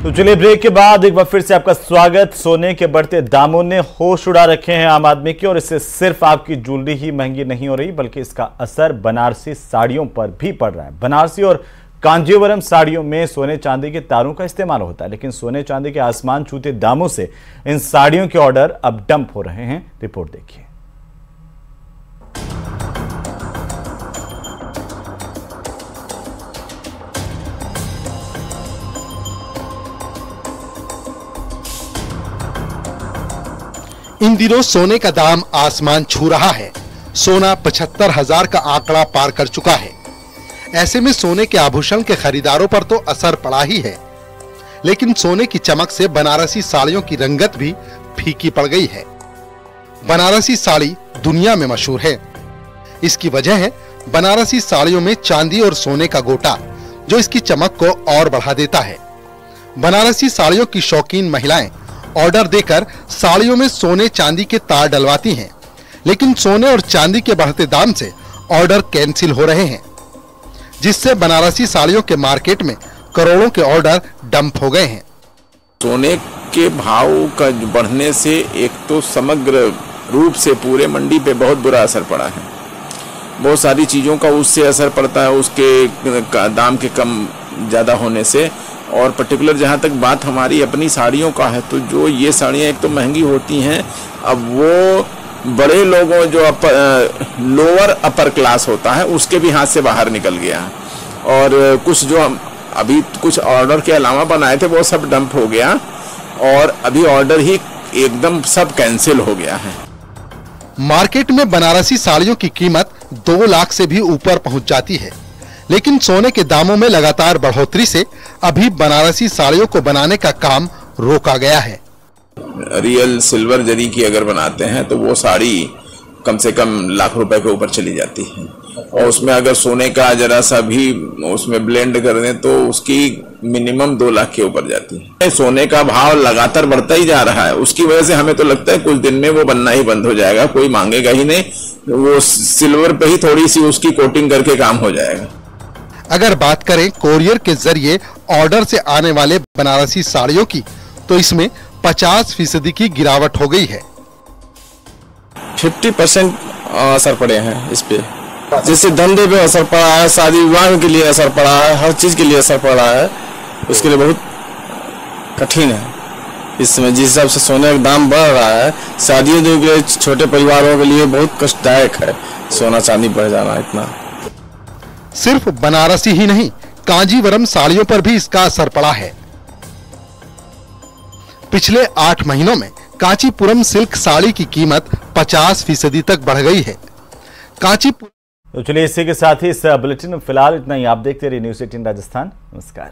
तो चलिए ब्रेक के बाद एक बार फिर से आपका स्वागत। सोने के बढ़ते दामों ने होश उड़ा रखे हैं आम आदमी के, और इससे सिर्फ आपकी ज्वेलरी ही महंगी नहीं हो रही बल्कि इसका असर बनारसी साड़ियों पर भी पड़ रहा है। बनारसी और कांजीवरम साड़ियों में सोने चांदी के तारों का इस्तेमाल होता है, लेकिन सोने चांदी के आसमान छूते दामों से इन साड़ियों के ऑर्डर अब डंप हो रहे हैं। रिपोर्ट देखिए। इन दिनों सोने का दाम आसमान छू रहा है। सोना 75,000 का आंकड़ा पार कर चुका है। ऐसे में सोने के आभूषण के खरीदारों पर तो असर पड़ा ही है, लेकिन सोने की चमक से बनारसी साड़ियों की रंगत भी फीकी पड़ गई है। बनारसी साड़ी दुनिया में मशहूर है। इसकी वजह है बनारसी साड़ियों में चांदी और सोने का गोटा, जो इसकी चमक को और बढ़ा देता है। बनारसी साड़ियों की शौकीन महिलाएं ऑर्डर देकर साड़ियों में सोने चांदी के तार डलवाती हैं, लेकिन सोने और चांदी के बढ़ते दाम से ऑर्डर कैंसिल हो रहे हैं, जिससे बनारसी साड़ियों के मार्केट में करोड़ों के ऑर्डर डंप हो गए हैं। सोने के भाव का बढ़ने से एक तो समग्र रूप से पूरे मंडी पे बहुत बुरा असर पड़ा है। बहुत सारी चीज़ों का उससे असर पड़ता है, उसके दाम के कम ज़्यादा होने से। और पर्टिकुलर जहाँ तक बात हमारी अपनी साड़ियों का है, तो जो ये साड़ियाँ एक तो महंगी होती हैं, अब वो बड़े लोगों जो लोअर अपर क्लास होता है उसके भी हाथ से बाहर निकल गया है। और कुछ जो हम अभी कुछ ऑर्डर के अलावा बनाए थे वो सब डंप हो गया, और अभी ऑर्डर ही एकदम सब कैंसिल हो गया है। मार्केट में बनारसी साड़ियों की कीमत 2 लाख से भी ऊपर पहुंच जाती है, लेकिन सोने के दामों में लगातार बढ़ोतरी से अभी बनारसी साड़ियों को बनाने का काम रोका गया है। रियल सिल्वर जरी की अगर बनाते हैं तो वो साड़ी कम से कम लाख रुपए के ऊपर चली जाती है, और उसमें अगर सोने का जरा सा भी उसमें ब्लेंड कर दें तो उसकी मिनिमम 2 लाख के ऊपर जाती है। सोने का भाव लगातार बढ़ता ही जा रहा है, उसकी वजह से हमें तो लगता है कुछ दिन में वो बनना ही बंद हो जाएगा, कोई मांगेगा ही नहीं, वो सिल्वर पे ही थोड़ी सी उसकी कोटिंग करके काम हो जाएगा। अगर बात करें कोरियर के जरिए ऑर्डर से आने वाले बनारसी साड़ियों की, तो इसमें 50% की गिरावट हो गई है। 50% असर पड़े हैं इस पे, जिससे धंधे पे असर पड़ा है, शादी विवाह के लिए असर पड़ा है, हर चीज के लिए असर पड़ा है। उसके लिए बहुत कठिन है इसमें। जिस हिसाब से सोने का दाम बढ़ रहा है, शादियों के लिए छोटे परिवारों के लिए बहुत कष्टदायक है सोना चांदी बढ़ जाना इतना। सिर्फ बनारसी ही नहीं, कांजीवरम साड़ियों पर भी इसका असर पड़ा है। पिछले 8 महीनों में कांचीपुरम सिल्क साड़ी की कीमत 50% तक बढ़ गई है। तो चलिए इसी के साथ ही इस बुलेटिन में फिलहाल इतना ही। आप देखते रहिए न्यूज़ 18 राजस्थान। नमस्कार।